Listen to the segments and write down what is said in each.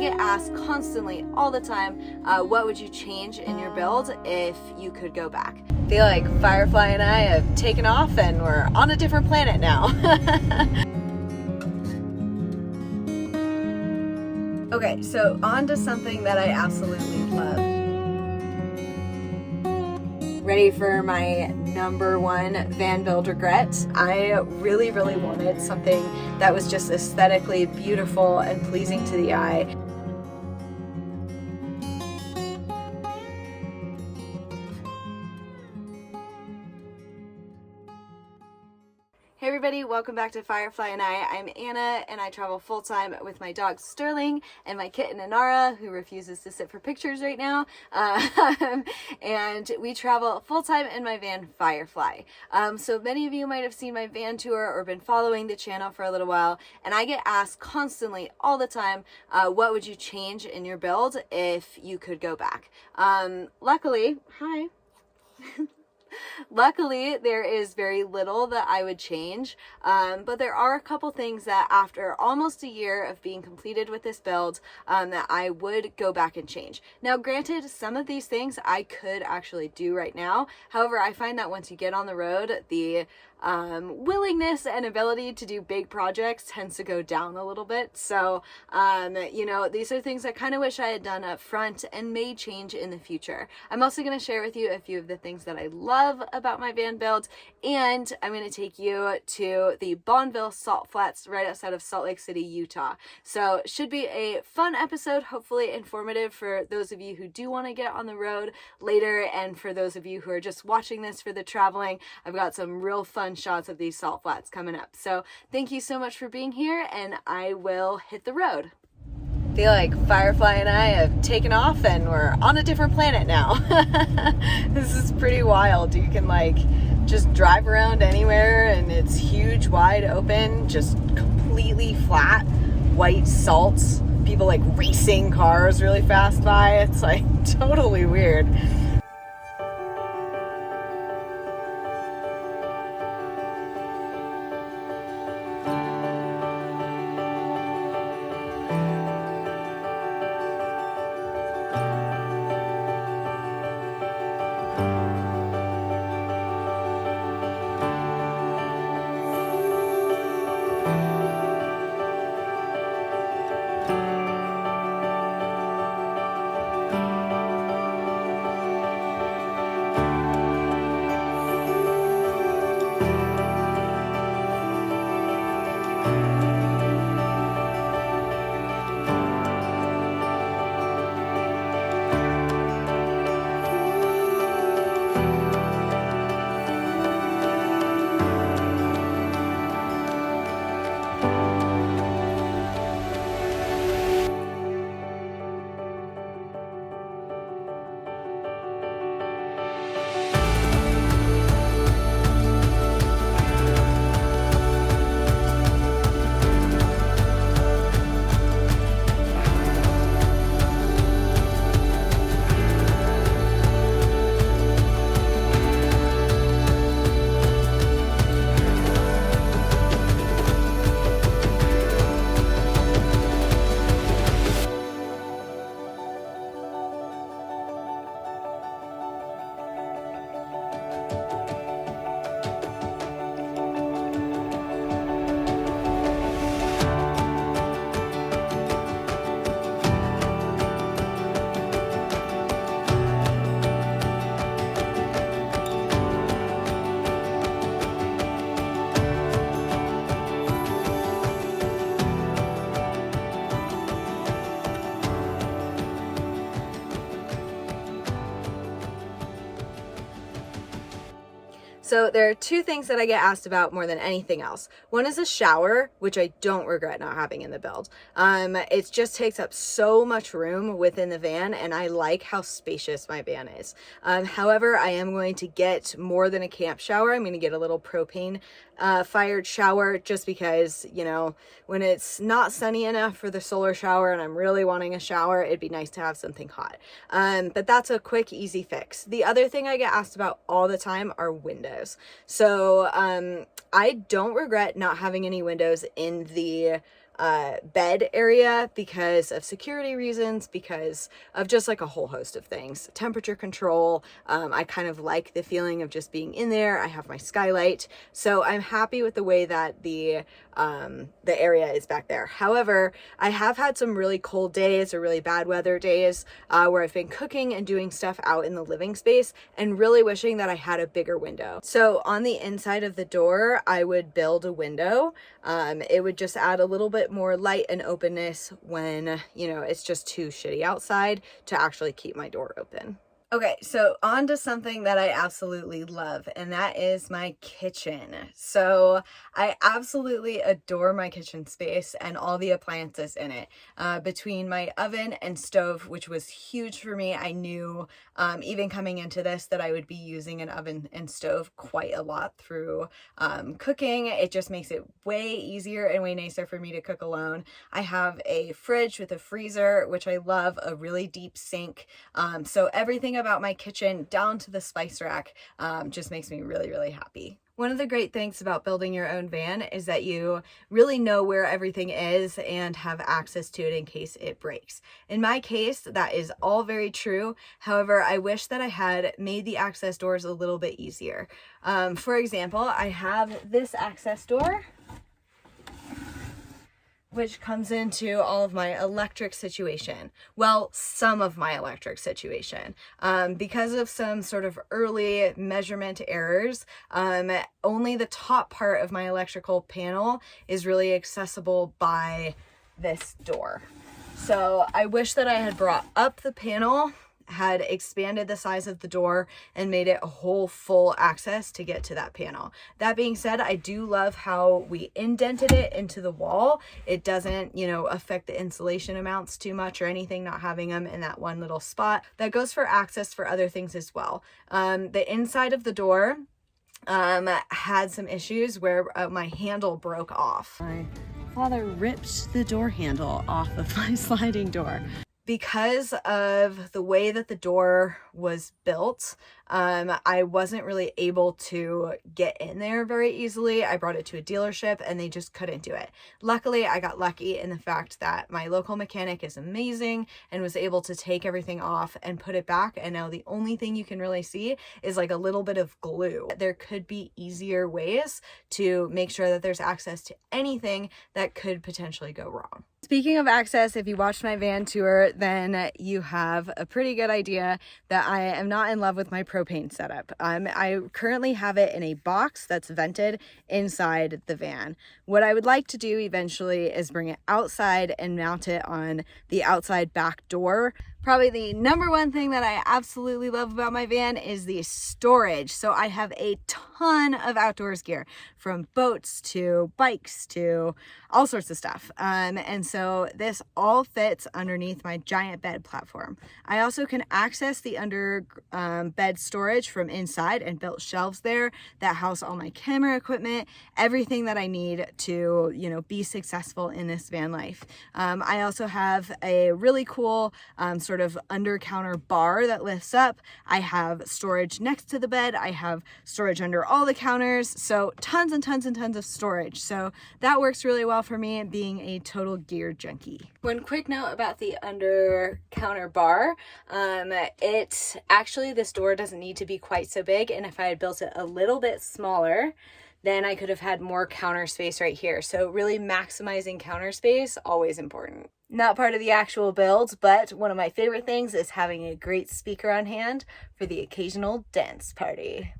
get asked constantly all the time, what would you change in your build if you could go back? I feel like Firefly and I have taken off and we're on a different planet now. Okay, so on to something that I absolutely love. Ready for my number one van build regret? I really wanted something that was just aesthetically beautiful and pleasing to the eye. Hey everybody, welcome back to Firefly and I. I'm Anna and I travel full-time with my dog Sterling and my kitten Inara, who refuses to sit for pictures right now. And we travel full-time in my van Firefly. So many of you might have seen my van tour or been following the channel for a little while, and I get asked constantly all the time, what would you change in your build if you could go back? Luckily, hi. Luckily, there is very little that I would change, but there are a couple things that after almost a year of being completed with this build, that I would go back and change. Now, granted, some of these things I could actually do right now. However, I find that once you get on the road, the willingness and ability to do big projects tends to go down a little bit. So, you know, these are things I kind of wish I had done up front and may change in the future. I'm also going to share with you a few of the things that I love about my van build, and I'm going to take you to the Bonneville Salt Flats right outside of Salt Lake City, Utah. So should be a fun episode, hopefully informative for those of you who do want to get on the road later, and for those of you who are just watching this for the traveling. I've got some real fun shots of these salt flats coming up. So thank you so much for being here, and I will hit the road. I feel like Firefly and I have taken off and we're on a different planet now. This is pretty wild. You can like just drive around anywhere and it's huge, wide open, just completely flat, white salts, people like racing cars really fast by. It's like totally weird. So there are two things that I get asked about more than anything else. One is a shower, which I don't regret not having in the build. It just takes up so much room within the van, and I like how spacious my van is. However, I am going to get more than a camp shower. I'm going to get a little propane fired shower, just because, you know, when it's not sunny enough for the solar shower and I'm really wanting a shower, it'd be nice to have something hot. But that's a quick, easy fix. The other thing I get asked about all the time are windows. So I don't regret not having any windows in the bed area because of security reasons, because of just like a whole host of things. Temperature control. I kind of like the feeling of just being in there. I have my skylight. So I'm happy with the way that the area is back there. However, I have had some really cold days or really bad weather days where I've been cooking and doing stuff out in the living space and really wishing that I had a bigger window. So on the inside of the door, I would build a window. It would just add a little bit more light and openness when, you know, it's just too shitty outside to actually keep my door open. Okay, so on to something that I absolutely love, and that is my kitchen. So I absolutely adore my kitchen space and all the appliances in it. Between my oven and stove, which was huge for me, I knew even coming into this that I would be using an oven and stove quite a lot through cooking. It just makes it way easier and way nicer for me to cook alone. I have a fridge with a freezer, which I love, a really deep sink. So everything about my kitchen down to the spice rack just makes me really, really happy. One of the great things about building your own van is that you really know where everything is and have access to it in case it breaks. In my case, that is all very true. However, I wish that I had made the access doors a little bit easier. For example, I have this access door, which comes into all of my electric situation. Well, some of my electric situation. Because of some sort of early measurement errors, only the top part of my electrical panel is really accessible by this door. So I wish that I had brought up the panel, had expanded the size of the door and made it a whole full access to get to that panel. That being said, I do love how we indented it into the wall. It doesn't, you know, affect the insulation amounts too much or anything, not having them in that one little spot. That goes for access for other things as well. The inside of the door had some issues where my handle broke off. My father ripped the door handle off of my sliding door. Because of the way that the door was built, I wasn't really able to get in there very easily. I brought it to a dealership and they just couldn't do it. Luckily, I got lucky in the fact that my local mechanic is amazing and was able to take everything off and put it back. And now the only thing you can really see is like a little bit of glue. There could be easier ways to make sure that there's access to anything that could potentially go wrong. Speaking of access, if you watched my van tour, then you have a pretty good idea that I am not in love with my propane setup. I currently have it in a box that's vented inside the van. What I would like to do eventually is bring it outside and mount it on the outside back door. Probably the number one thing that I absolutely love about my van is the storage. So I have a ton of outdoors gear, from boats to bikes to all sorts of stuff. And so this all fits underneath my giant bed platform. I also can access the under bed storage from inside and built shelves there that house all my camera equipment, everything that I need to, you know, be successful in this van life. I also have a really cool sort of under counter bar that lifts up. I have storage next to the bed. I have storage under all the counters. So tons and tons and tons of storage. So that works really well for me, being a total gear junkie. One quick note about the under counter bar. This door doesn't need to be quite so big. And if I had built it a little bit smaller, then I could have had more counter space right here. So really maximizing counter space, always important. Not part of the actual build, but one of my favorite things is having a great speaker on hand for the occasional dance party.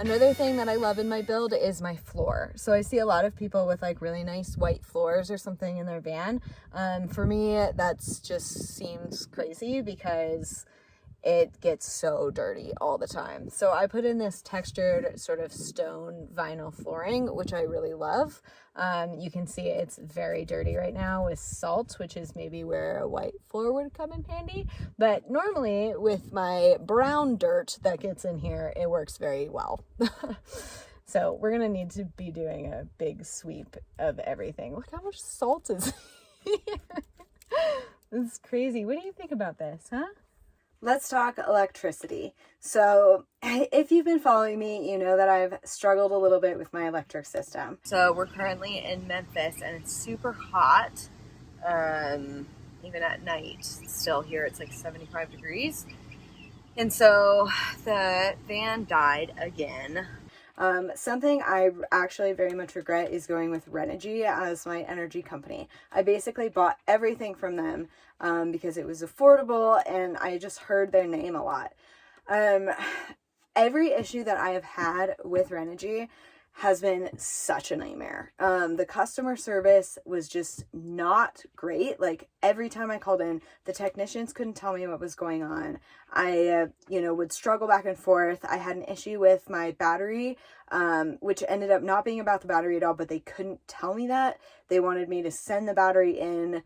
Another thing that I love in my build is my floor. So I see a lot of people with like really nice white floors or something in their van. For me, that's just seems crazy because it gets so dirty all the time. So I put in this textured sort of stone vinyl flooring, which I really love. You can see it's very dirty right now with salt, which is maybe where a white floor would come in handy. But normally with my brown dirt that gets in here, it works very well. So we're gonna need to be doing a big sweep of everything. Look how much salt is here. This is crazy. What do you think about this, huh? Let's talk electricity. So if you've been following me, you know that I've struggled a little bit with my electric system. So we're currently in Memphis and it's super hot. Even at night, still here it's like 75 degrees. And so the van died again. Something I actually very much regret is going with Renogy as my energy company. I basically bought everything from them because it was affordable and I just heard their name a lot. Every issue that I have had with Renogy has been such a nightmare. The customer service was just not great. Like every time I called in, the technicians couldn't tell me what was going on. I, would struggle back and forth. I had an issue with my battery, which ended up not being about the battery at all, but they couldn't tell me that. They wanted me to send the battery in,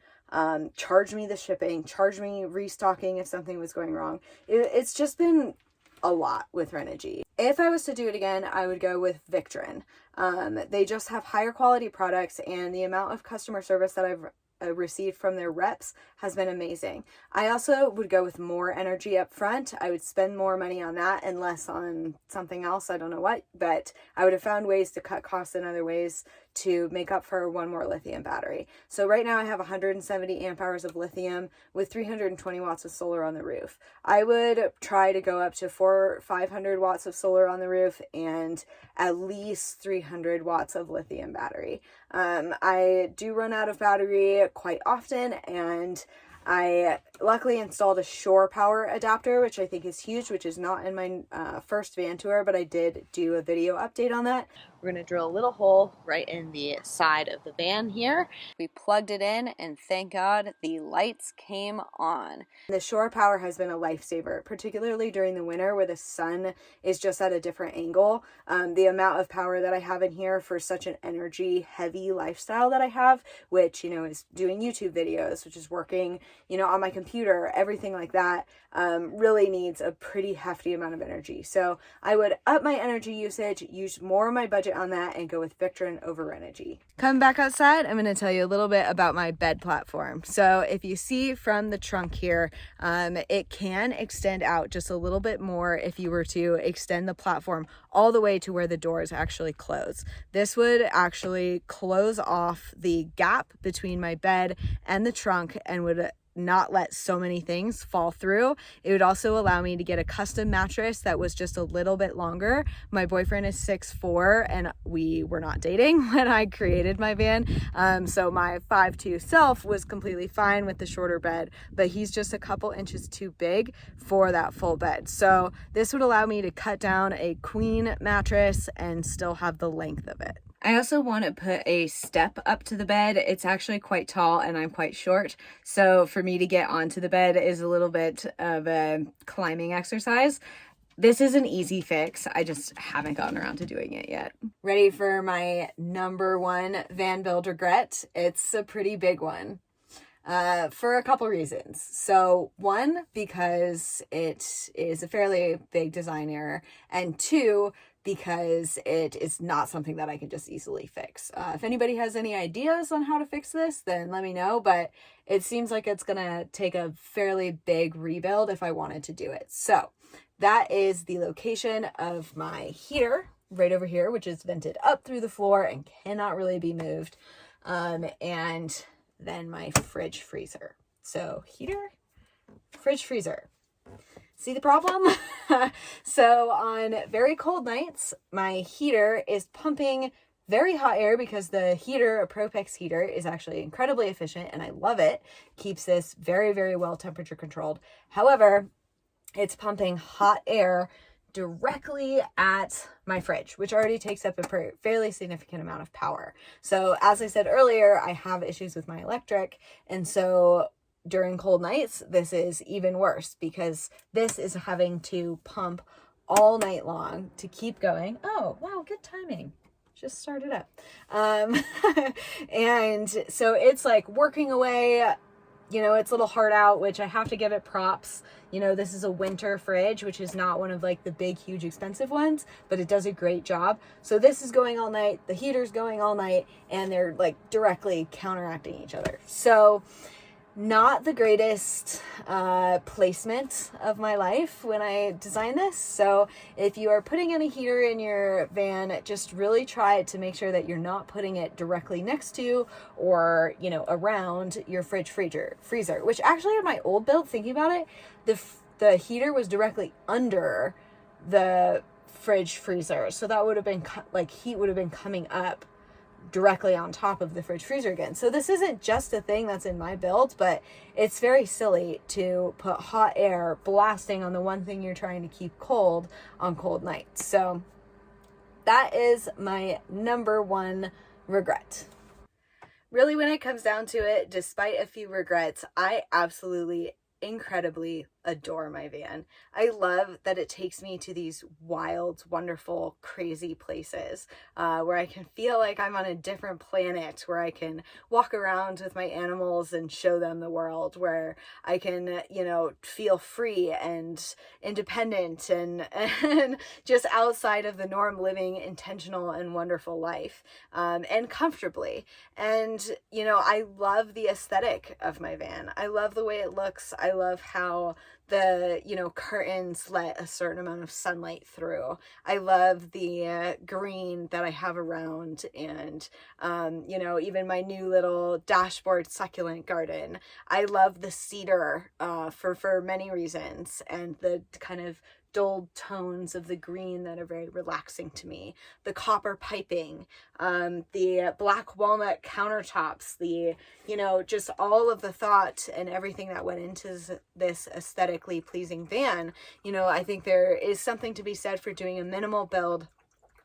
charge me the shipping, charge me restocking if something was going wrong. It's just been a lot with Renogy. If I was to do it again, I would go with Victron. They just have higher quality products and the amount of customer service that I've received from their reps has been amazing. I also would go with more energy up front. I would spend more money on that and less on something else. I don't know what, but I would have found ways to cut costs in other ways to make up for one more lithium battery. So right now I have 170 amp hours of lithium with 320 watts of solar on the roof. I would try to go up to 500 watts of solar on the roof and at least 300 watts of lithium battery. I do run out of battery quite often, and I luckily installed a shore power adapter, which I think is huge, which is not in my first van tour, but I did do a video update on that. We're going to drill a little hole right in the side of the van here. We plugged it in and thank God the lights came on. The shore power has been a lifesaver, particularly during the winter where the sun is just at a different angle. The amount of power that I have in here for such an energy heavy lifestyle that I have, which, is doing YouTube videos, which is working, on my computer, everything like that, really needs a pretty hefty amount of energy. So I would up my energy usage, use more of my budget on that, and go with Victron over Renogy. Coming back outside, I'm going to tell you a little bit about my bed platform. So if you see from the trunk here, it can extend out just a little bit more if you were to extend the platform all the way to where the doors actually close. This would actually close off the gap between my bed and the trunk and would not let so many things fall through. It would also allow me to get a custom mattress that was just a little bit longer. My boyfriend is 6'4" and we were not dating when I created my van. So my 5'2" self was completely fine with the shorter bed, but he's just a couple inches too big for that full bed. So this would allow me to cut down a queen mattress and still have the length of it. I also want to put a step up to the bed. It's actually quite tall and I'm quite short. So for me to get onto the bed is a little bit of a climbing exercise. This is an easy fix. I just haven't gotten around to doing it yet. Ready for my number one van build regret? It's a pretty big one. For a couple reasons. So one, because it is a fairly big design error, and two, because it is not something that I can just easily fix. If anybody has any ideas on how to fix this, then let me know, but it seems like it's gonna take a fairly big rebuild if I wanted to do it. So that is the location of my heater right over here, which is vented up through the floor and cannot really be moved. And then my fridge freezer. So heater, fridge freezer. See the problem? So on very cold nights, my heater is pumping very hot air because the heater, a Propane heater, is actually incredibly efficient and I love it. Keeps this very, very well temperature controlled. However, it's pumping hot air directly at my fridge, which already takes up a fairly significant amount of power. So as I said earlier, I have issues with my electric, and so during cold nights, this is even worse because this is having to pump all night long to keep going. Oh, wow, good timing. Just started up. And so it's like working away, you know, it's a little hard out, which I have to give it props. You know, this is a winter fridge, which is not one of like the big, huge, expensive ones, but it does a great job. So this is going all night, the heater's going all night, and they're like directly counteracting each other. So not the greatest placement of my life when I designed this. So if you are putting any heater in your van, just really try to make sure that you're not putting it directly next to or, you know, around your fridge freezer, which actually in my old build, thinking about it, the heater was directly under the fridge freezer. So that would have been like heat would have been coming up directly on top of the fridge freezer again. So this isn't just a thing that's in my build, but it's very silly to put hot air blasting on the one thing you're trying to keep cold on cold nights. So that is my number one regret. Really, when it comes down to it, despite a few regrets, I absolutely incredibly adore my van. I love that it takes me to these wild, wonderful, crazy places where I can feel like I'm on a different planet, where I can walk around with my animals and show them the world, where I can, you know, feel free and independent and just outside of the norm, living intentional and wonderful life and comfortably. And, you know, I love the aesthetic of my van. I love the way it looks. I love how the, you know, curtains let a certain amount of sunlight through. I love the green that I have around, and you know, even my new little dashboard succulent garden. I love the cedar for many reasons, and the kind of dull tones of the green that are very relaxing to me. The copper piping, the black walnut countertops, the, you know, just all of the thought and everything that went into this aesthetically pleasing van. You know, I think there is something to be said for doing a minimal build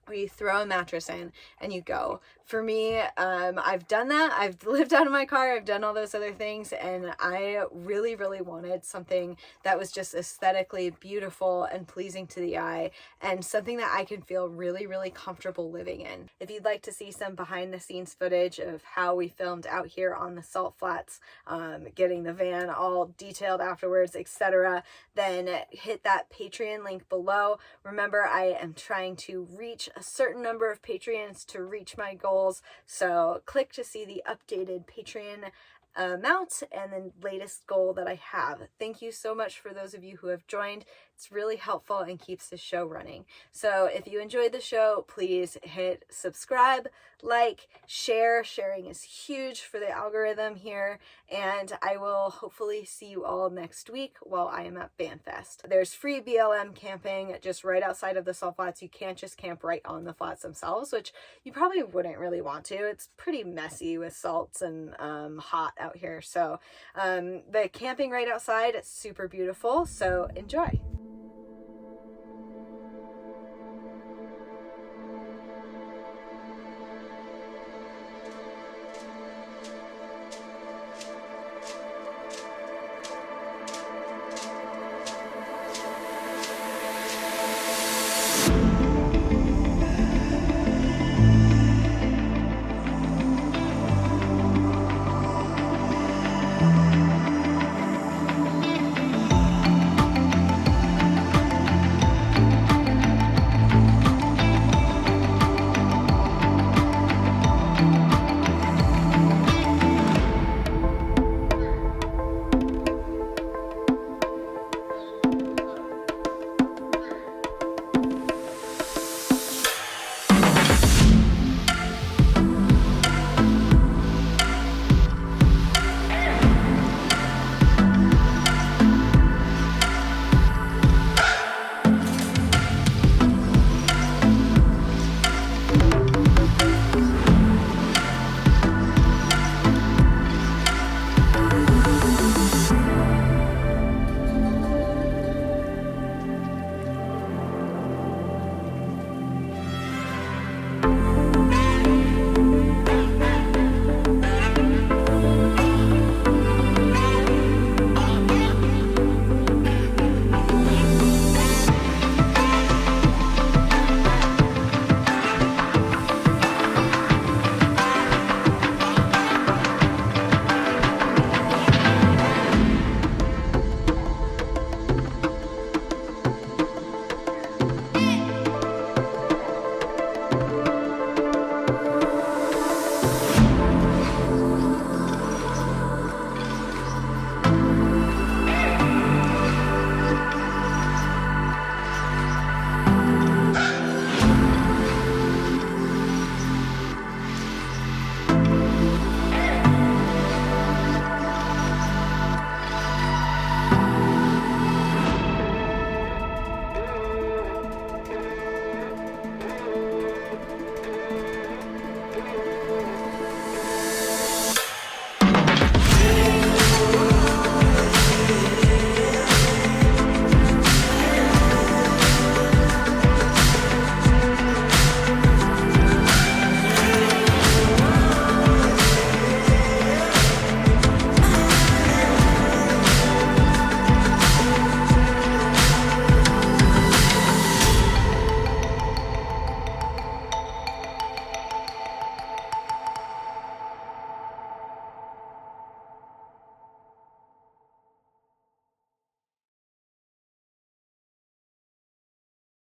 where you throw a mattress in and you go. For me, I've done that. I've lived out of my car. I've done all those other things. And I really, really wanted something that was just aesthetically beautiful and pleasing to the eye, and something that I can feel really, really comfortable living in. If you'd like to see some behind the scenes footage of how we filmed out here on the salt flats, getting the van all detailed afterwards, etc., then hit that Patreon link below. Remember, I am trying to reach a certain number of Patreons to reach my goals. So click to see the updated Patreon amount and the latest goal that I have. Thank you so much for those of you who have joined. It's really helpful and keeps the show running. So if you enjoyed the show, please hit subscribe, like, share. Sharing is huge for the algorithm here. And I will hopefully see you all next week while I am at BandFest. There's free BLM camping just right outside of the salt flats. You can't just camp right on the flats themselves, which you probably wouldn't really want to. It's pretty messy with salts and hot out here. So the camping right outside, it's super beautiful. So enjoy.